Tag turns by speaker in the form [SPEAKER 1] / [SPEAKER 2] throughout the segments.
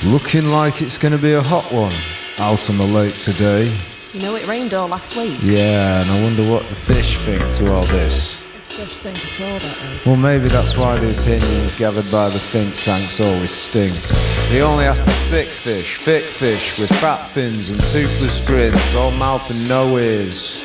[SPEAKER 1] Looking like it's going to be a hot one out on the lake today.
[SPEAKER 2] You know, it rained all last week.
[SPEAKER 1] Yeah, and I wonder what the fish think to all this.
[SPEAKER 2] Fish think at all, that is.
[SPEAKER 1] Well, maybe that's why the opinions gathered by the think tanks always stink. They only ask the thick fish with fat fins and toothless grins, all mouth and no ears,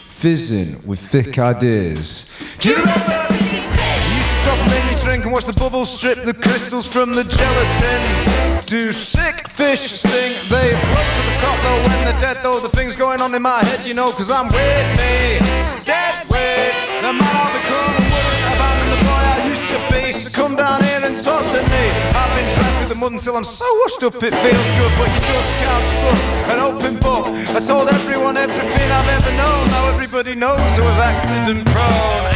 [SPEAKER 1] fizzing with thick ideas. Do you remember? You used to drop them in your drink and watch the bubbles strip the crystals from the gelatin. Do sick fish sing? They float to the top though when they're dead though. The things going on in my head, you know, cause I'm with me, dead weight. The man I'll become and wouldn't abandon the boy I used to be. So come down here and talk to me. I've been dragged through the mud until I'm so washed up it feels good, but you just can't trust an open book. I told everyone everything I've ever known. Now everybody knows I was accident prone.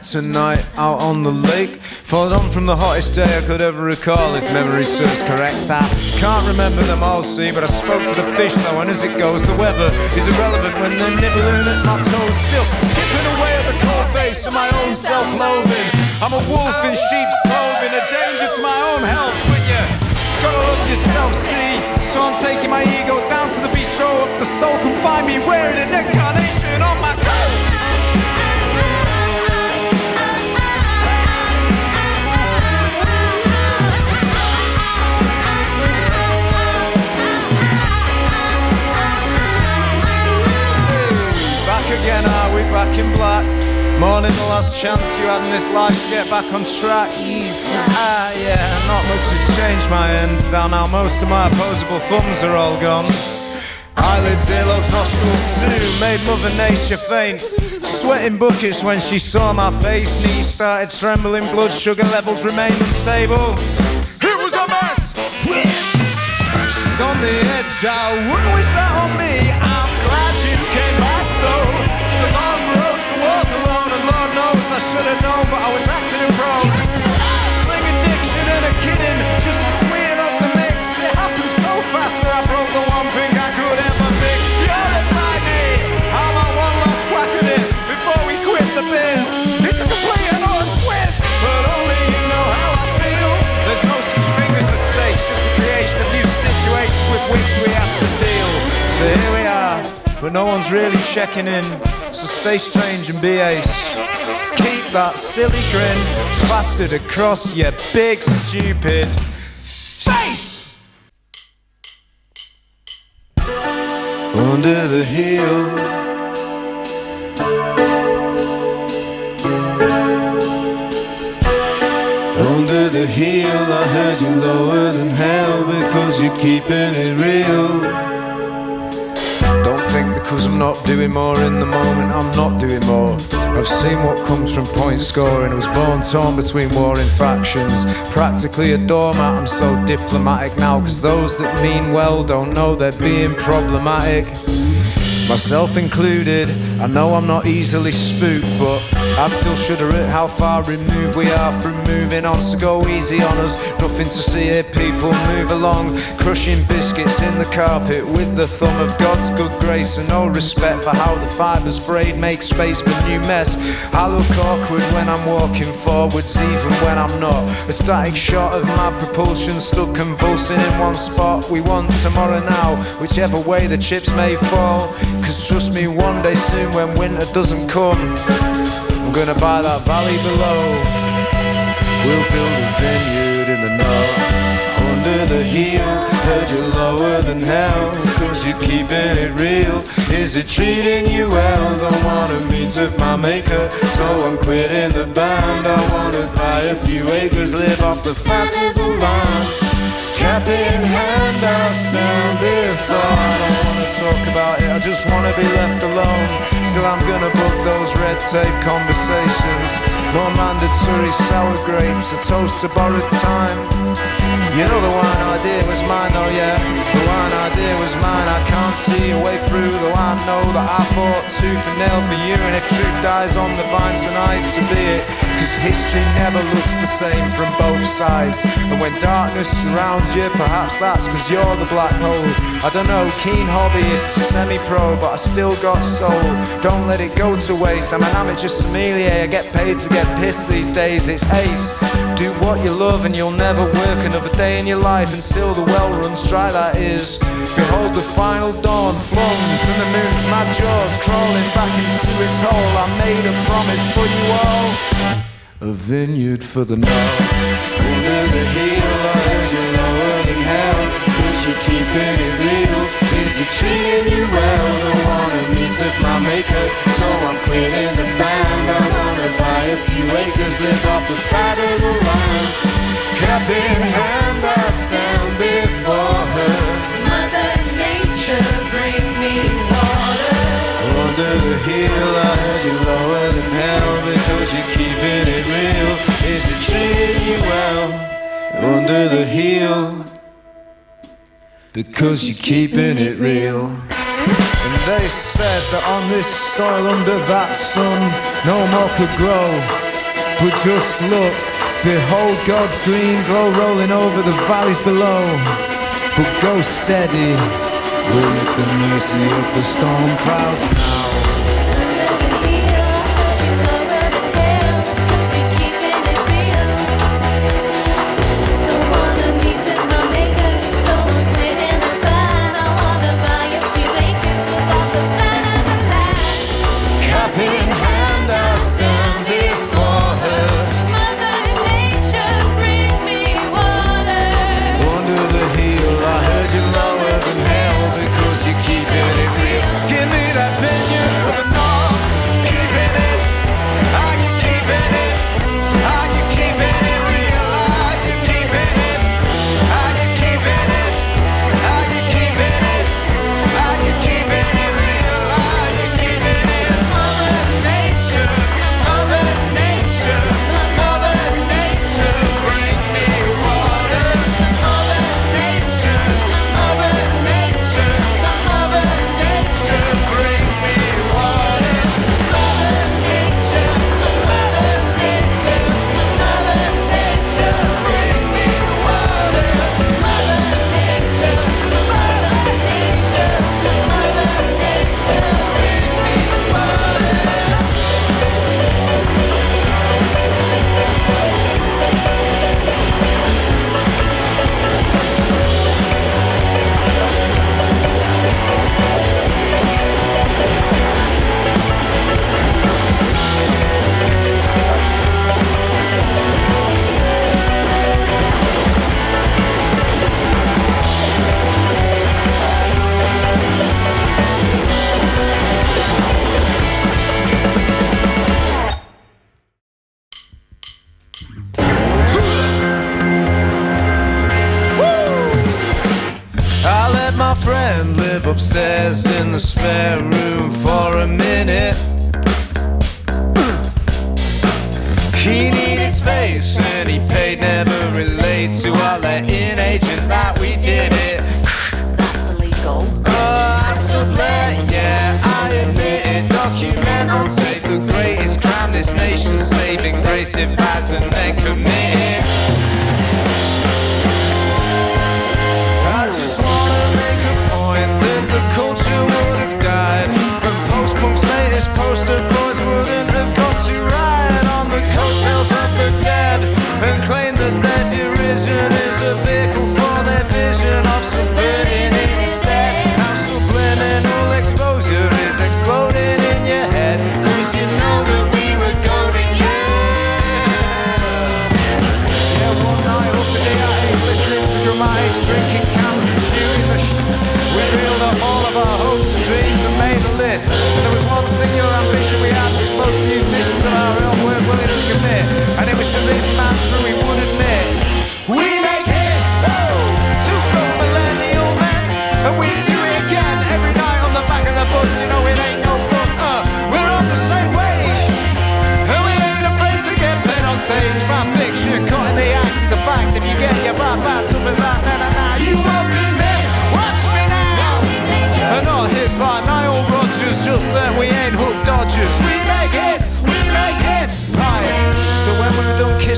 [SPEAKER 1] Tonight out on the lake, followed on from the hottest day I could ever recall, if memory serves correct. I can't remember them all, see, but I spoke to the fish though, and as it goes, the weather is irrelevant when they're nibbling at my toes. Still chipping away at the cold face of my own self-loathing. I'm a wolf in sheep's clothing, a danger to my own health, but you gotta love yourself, see. So I'm taking my ego down to the bistro up the soul. Come find me wearing an incarnation on my coat. Again, are we back in black? Morning, the last chance you had in this life to get back on track. Yeah, not much has changed my end. Now most of my opposable thumbs are all gone. Eyelids, earlobes, nostrils soon made Mother Nature faint. Sweating buckets when she saw my face. Knees started trembling, blood sugar levels remained unstable. It was a mess! She's on the edge, I wouldn't wish that on me. I'm glad you came back though. It's a long road to walk alone, and Lord knows I should have known, but I was accident prone. It's a sling addiction and a kidding, just to sweeten up the mix. It happened so fast that I broke the one thing I could ever fix. You're it right me, I'm on one last crack at it before we quit the biz. It's a complete and utter Swiss, but only you know how I feel. There's no such thing as mistakes, just the creation of new situations with which we have to deal. So here we are, but no one's really checking in. So stay strange and be ace. Keep that silly grin plastered across your big stupid face. Under the hill, under the hill, I heard you lower than hell because you're keeping it real. Don't think because I'm not doing more in the moment, I'm not doing more. I've seen what comes from point scoring. I was born torn between warring factions, practically a doormat. I'm so diplomatic now, cause those that mean well don't know they're being problematic, myself included. I know I'm not easily spooked, but I still shudder at how far removed we are from moving on. So go easy on us, nothing to see here, people move along. Crushing biscuits in the carpet with the thumb of God's good grace, and no respect for how the fibres frayed make space for new mess. I look awkward when I'm walking forwards, even when I'm not. A static shot of my propulsion stuck convulsing in one spot. We want tomorrow now, whichever way the chips may fall. Cause trust me, one day soon when winter doesn't come, I'm gonna buy that valley below. We'll build a vineyard in the north. Under the hill, heard you're lower than hell, cause you're keeping it real. Is it treating you well? Don't wanna meet with my maker, so I'm quitting the band. I wanna buy a few acres, live off the fat of the land. Cap in hand, I'll stand before. I don't wanna talk about it, I just wanna be left alone. Still I'm gonna book those red tape conversations. More mandatory sour grapes, a toast to borrowed time. You know the wine idea was mine though, yeah. The wine idea was mine. I can't see a way through, though I know that I fought tooth and nail for you. And if truth dies on the vine tonight, so be it. Cause history never looks the same from both sides. And when darkness surrounds you, perhaps that's cause you're the black hole. I don't know, keen hobbyist to semi-pro, but I still got soul. Don't let it go to waste. I'm an amateur sommelier, I get paid to get pissed these days. It's ace. Do what you love and you'll never work another day in your life until the well runs dry, that is. Behold the final dawn, flung from the moon's mad jaws, crawling back into its hole. I made a promise for you all, a vineyard for the north. Under the hill, I heard you lower than hell, but you're keeping it real. Is it treating you well? Don't wanna meet up my maker, so I'm quitting the band. I wanna buy a few acres, live off the fat of the land. Cup in hand, I stand before her.
[SPEAKER 3] Mother Nature, bring me water.
[SPEAKER 1] Under the hill, I heard you lower than hell, because you're keeping it real. Is it treating you well? Under the hill, because you're keeping it real. And they said that on this soil under that sun no more could grow. But just look, behold God's green glow rolling over the valleys below. But go steady, we're at the mercy of the storm clouds now. Upstairs in the spare room for a minute. He needed space and he paid, never relate to our letting agent that we did it.
[SPEAKER 2] That's illegal.
[SPEAKER 1] I sublet, yeah, I admit it. Document on tape the greatest crime this nation's saving grace devised and then committed. I just wanna make a point that the culture would have died, and post-punk's latest poster boys wouldn't have got to ride on the coattails of the dead and claim that their derision is a vehicle for their vision of subverting it instead. How subliminal exposure is exploding in your head, cause you know that we were goading you. Yeah, one night up in the attic, listening to dramatics, drinking cans and shooting the we reeled up all of our hopes and dreams and made a list. And there was one singular ambition we had, which most musicians of our own weren't willing to commit. And it was to this mantra we would admit: we make hits, oh, two grown millennial men, and we do it again every night on the back of the bus. You know it ain't no fuss.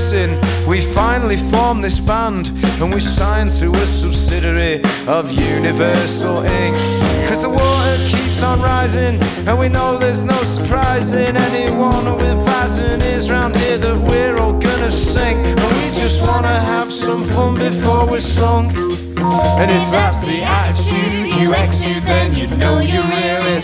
[SPEAKER 1] racing, we finally formed this band, and we signed to a subsidiary of Universal Inc. Cause the water keeps on rising, and we know there's no surprising anyone who advising is round here that we're all gonna sink. And we just wanna have some fun before we're sunk. And if that's the attitude you exude, then you know you're really